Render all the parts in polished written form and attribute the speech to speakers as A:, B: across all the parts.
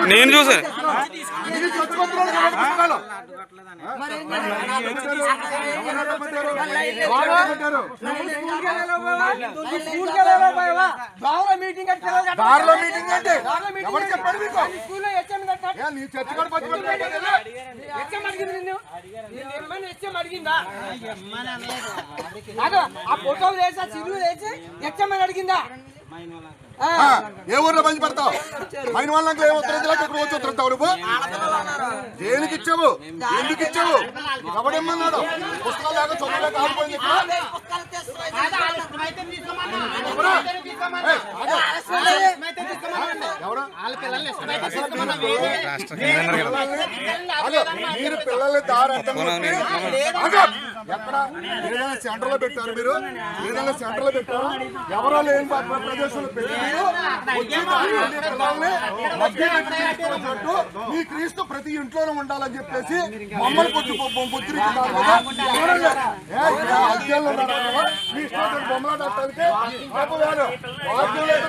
A: నేను చూసా
B: అడిగిందా
C: ఏ ఊర్లో మంచి పడతావు మైన వాళ్ళకి ఏమొస్తారు వచ్చి ఉత్తరుతావు నువ్వు దేనికి ఇచ్చావు ఎందుకు ఇచ్చావు ఎవడేమన్నాడు పుస్తకాలు లేక చదువులేక ఆడిపోయింది మీరు పిల్లల్ని దారి ఎక్కడ ఏదైనా సెంటర్ లో పెట్టారు మీరు ఏదైనా సెంటర్ లో పెట్టారు ఎవరో లేని ప్రదేశంలో పెట్టి మీ క్రీస్తు ప్రతి ఇంట్లోనే ఉండాలని చెప్పేసి మమ్మల్ని బొమ్మలాడటానికి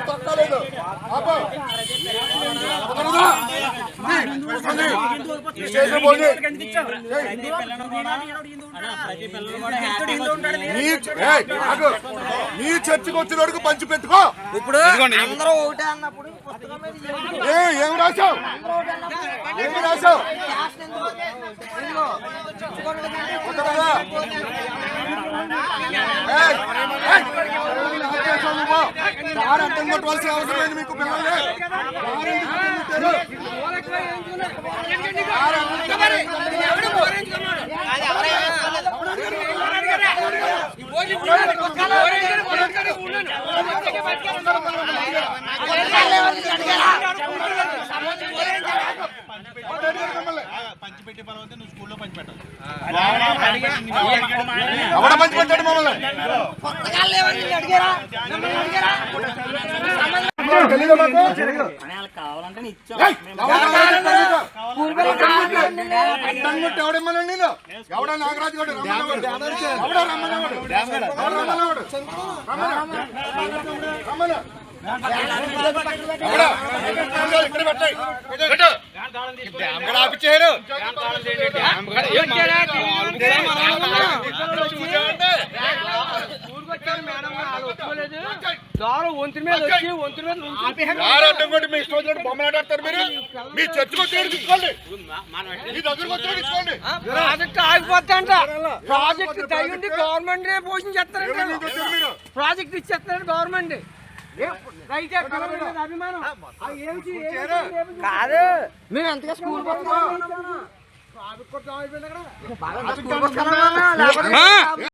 C: తొక్కలేదు నీ చర్చికి వచ్చిన వాడికి పంచి పెట్టుకో.
B: ఇప్పుడు అందరూ ఒకటే అన్నప్పుడు
C: ఏం రాశావు ఏమి రాశావు అర్థం కొట్టవలసిన అవసరం లేదు మీకు పిల్లల్ని
D: పంచిపెట్టే పర్వతే నువ్వు స్కూల్లో పంచిపెట్టాలి.
C: ఎవడ పంచిపెట్టాడు మమ్మల్ని ఎవడమ్మనండి నేను ఎవడ నాగరాజు గారు ఎవడ రమ్మనేవాడు ఇక్కడ పెట్టాయి ఆపిచ్చారు బొమ్మలాడతారు మీరు మీ చర్చకు వచ్చి తీసుకోండి మీ దగ్గరకు వచ్చి తీసుకోండి
B: ప్రాజెక్ట్ ఆగిపోతాంట ప్రాజెక్ట్ తగ్గింది గవర్నమెంట్ పోషించేస్తారు ప్రాజెక్ట్ ఇచ్చేస్తారు గవర్నమెంట్ అభిమానం కాదు మేము ఎంతగా స్కూల్